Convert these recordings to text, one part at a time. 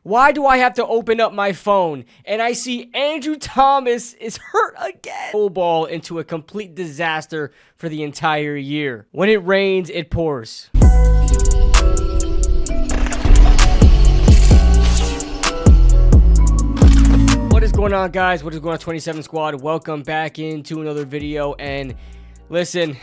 Why do I have to open up my phone and I see Andrew Thomas is hurt again? Ball into a complete disaster for the entire year. When it rains, it pours. What is going on, guys? What is going on, 27 Squad? Welcome back into another video. And listen,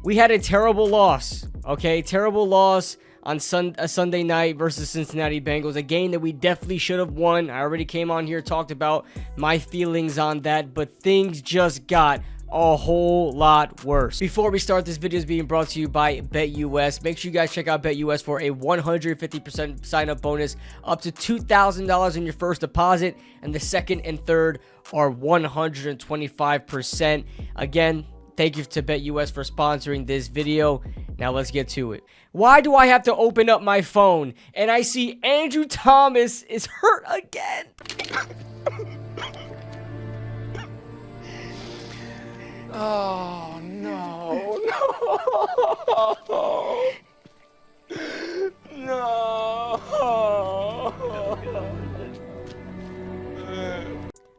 we had a terrible loss. Okay, terrible loss on a Sunday night versus Cincinnati Bengals, a game that we definitely should have won. I already came on here, talked about my feelings on that, but things just got a whole lot worse. Before we start, this video is being brought to you by BetUS. Make sure you guys check out BetUS for a 150% sign-up bonus, up to $2,000 in your first deposit, and the second and third are 125%. Again, thank you to BetUS for sponsoring this video. Now let's get to it. Why do I have to open up my phone and I see Andrew Thomas is hurt again? Oh, no.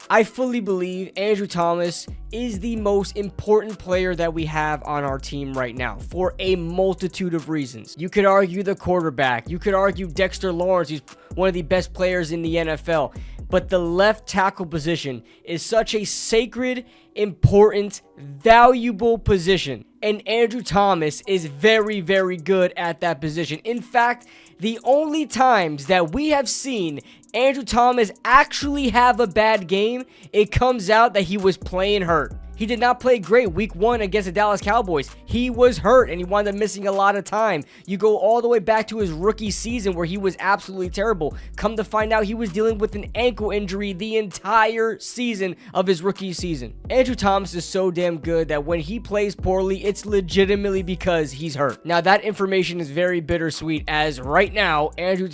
I fully believe Andrew Thomas is the most important player that we have on our team right now for a multitude of reasons. You could argue the quarterback. You could argue Dexter Lawrence, who's one of the best players in the NFL. But the left tackle position is such a sacred, important, valuable position. And Andrew Thomas is very, very good at that position. In fact, the only times that we have seen Andrew Thomas actually have a bad game, it comes out that he was playing hurt. He did not play great week 1 against the Dallas Cowboys. He was hurt and he wound up missing a lot of time. You go all the way back to his rookie season where he was absolutely terrible. Come to find out, he was dealing with an ankle injury the entire season of his rookie season. Andrew Thomas is so damn good that when he plays poorly, it's legitimately because he's hurt. Now, that information is very bittersweet, as right now, Andrew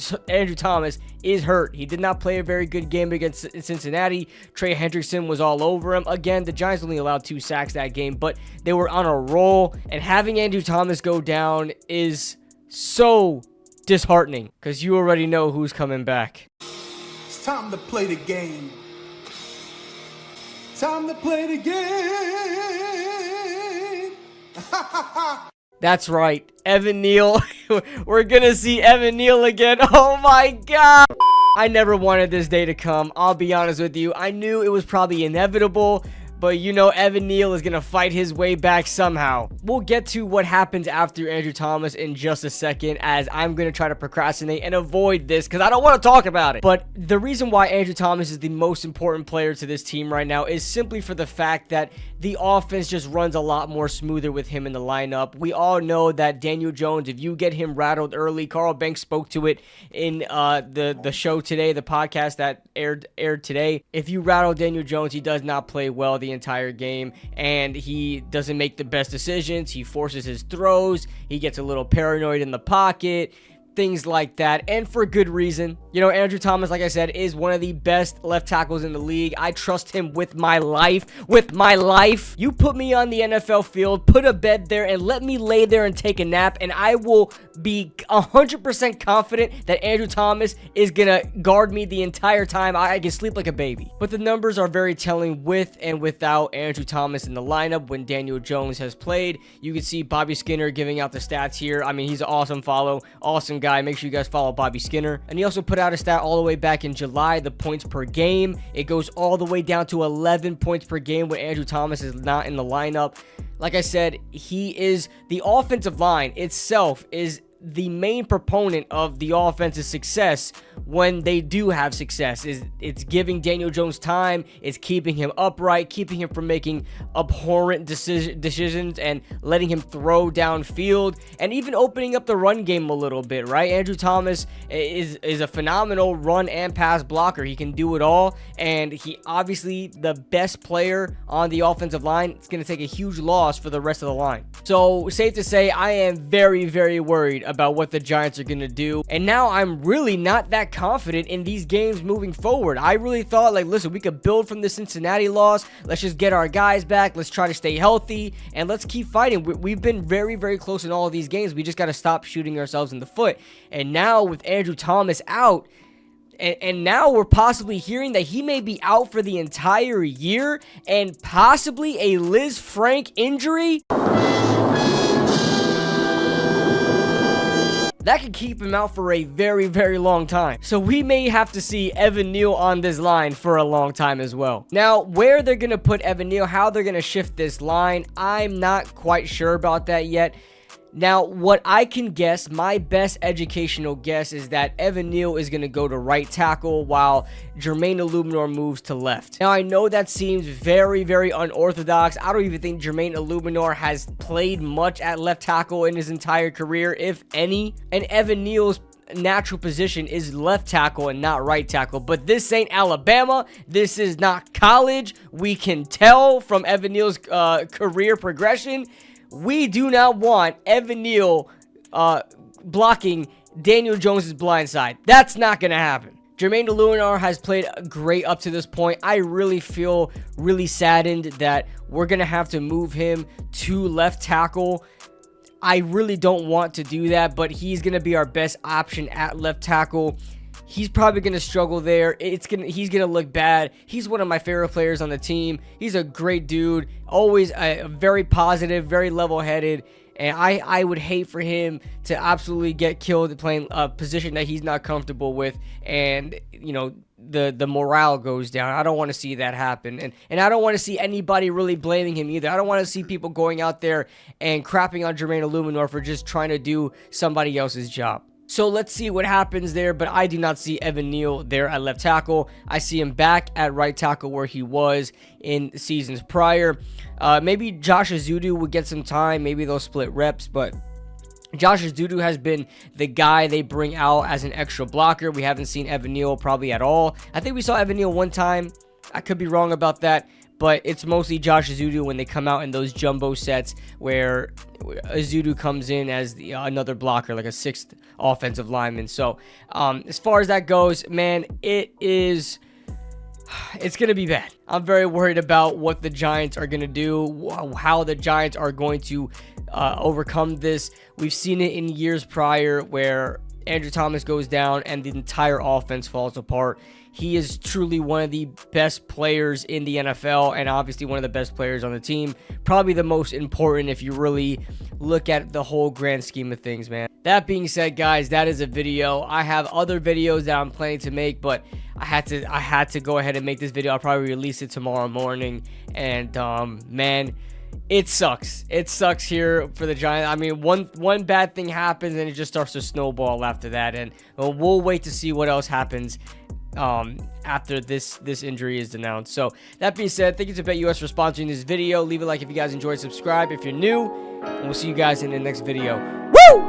Thomas is hurt. He did not play a very good game against Cincinnati. Trey Hendrickson was all over him. Again, the Giants only allowed 2 sacks that game, but they were on a roll, and having Andrew Thomas go down is so disheartening because you already know who's coming back. It's time to play the game. Time to play the game. That's right, Evan Neal. We're gonna see Evan Neal again. Oh my god. I never wanted this day to come. I'll be honest with you. I knew it was probably inevitable, but you know Evan Neal is going to fight his way back somehow. We'll get to what happens after Andrew Thomas in just a second, as I'm going to try to procrastinate and avoid this because I don't want to talk about it. But the reason why Andrew Thomas is the most important player to this team right now is simply for the fact that the offense just runs a lot more smoother with him in the lineup. We all know that Daniel Jones, if you get him rattled early, Carl Banks spoke to it in the show today, the podcast that aired today. If you rattle Daniel Jones, he does not play well the entire game, and he doesn't make the best decisions. He forces his throws. He gets a little paranoid in the pocket. Things like that, and for good reason. You know, Andrew Thomas, like I said, is one of the best left tackles in the league. I trust him with my life. You put me on the NFL field, put a bed there, and let me lay there and take a nap, and I will be 100% confident that Andrew Thomas is gonna guard me the entire time. I can sleep like a baby. But the numbers are very telling with and without Andrew Thomas in the lineup when Daniel Jones has played. You can see Bobby Skinner giving out the stats here. I mean, he's an awesome follow, awesome guy. Make sure you guys follow Bobby Skinner. And he also put out a stat all the way back in July, the points per game. It goes all the way down to 11 points per game when Andrew Thomas is not in the lineup. Like I said, he is the offensive line itself is the main proponent of the offense's success when they do have success. It's giving Daniel Jones time, it's keeping him upright, keeping him from making abhorrent decisions and letting him throw downfield, and even opening up the run game a little bit, right? Andrew Thomas is a phenomenal run and pass blocker. He can do it all, and he obviously the best player on the offensive line. It's going to take a huge loss for the rest of the line. So safe to say, I am very, very worried about what the Giants are going to do. And now I'm really not that confident in these games moving forward. I really thought, like, listen, we could build from the Cincinnati loss. Let's just get our guys back. Let's try to stay healthy and let's keep fighting. We've been very, very close in all of these games. We just got to stop shooting ourselves in the foot. And now with Andrew Thomas out, And now we're possibly hearing that he may be out for the entire year and possibly a Liz Frank injury. That could keep him out for a very, very long time. So we may have to see Evan Neal on this line for a long time as well. Now, where they're going to put Evan Neal, how they're going to shift this line, I'm not quite sure about that yet. Now, what I can guess, my best educational guess, is that Evan Neal is going to go to right tackle while Jermaine Illuminor moves to left. Now, I know that seems very, very unorthodox. I don't even think Jermaine Illuminor has played much at left tackle in his entire career, if any. And Evan Neal's natural position is left tackle and not right tackle. But this ain't Alabama. This is not college. We can tell from Evan Neal's career progression. We do not want Evan Neal blocking Daniel Jones's blind side. That's not going to happen. Jermaine Illuminor has played great up to this point. I really feel really saddened that we're going to have to move him to left tackle. I really don't want to do that, but he's going to be our best option at left tackle. He's probably going to struggle there. He's going to look bad. He's one of my favorite players on the team. He's a great dude. Always very positive, very level-headed. And I would hate for him to absolutely get killed playing a position that he's not comfortable with. And, you know, the morale goes down. I don't want to see that happen. And I don't want to see anybody really blaming him either. I don't want to see people going out there and crapping on Jermaine Illuminor for just trying to do somebody else's job. So let's see what happens there, but I do not see Evan Neal there at left tackle. I see him back at right tackle where he was in seasons prior. Maybe Josh Ezeudu would get some time. Maybe they'll split reps, but Josh Ezeudu has been the guy they bring out as an extra blocker. We haven't seen Evan Neal probably at all. I think we saw Evan Neal one time. I could be wrong about that, but it's mostly Josh Ezeudu when they come out in those jumbo sets where Ezeudu comes in as another blocker, like a sixth offensive lineman. So as far as that goes, man, it's going to be bad. I'm very worried about what the Giants are going to do, how the Giants are going to overcome this. We've seen it in years prior where Andrew Thomas goes down and the entire offense falls apart. He is truly one of the best players in the NFL and obviously one of the best players on the team. Probably the most important if you really look at the whole grand scheme of things, man. That being said, guys, that is a video. I have other videos that I'm planning to make, but I had to go ahead and make this video. I'll probably release it tomorrow morning. And man, it sucks. It sucks here for the Giants. I mean, one bad thing happens and it just starts to snowball after that. And we'll wait to see what else happens after this injury is announced. So that being said, thank you to BetUS for sponsoring this video. Leave a like if you guys enjoyed, subscribe if you're new, and we'll see you guys in the next video. Woo!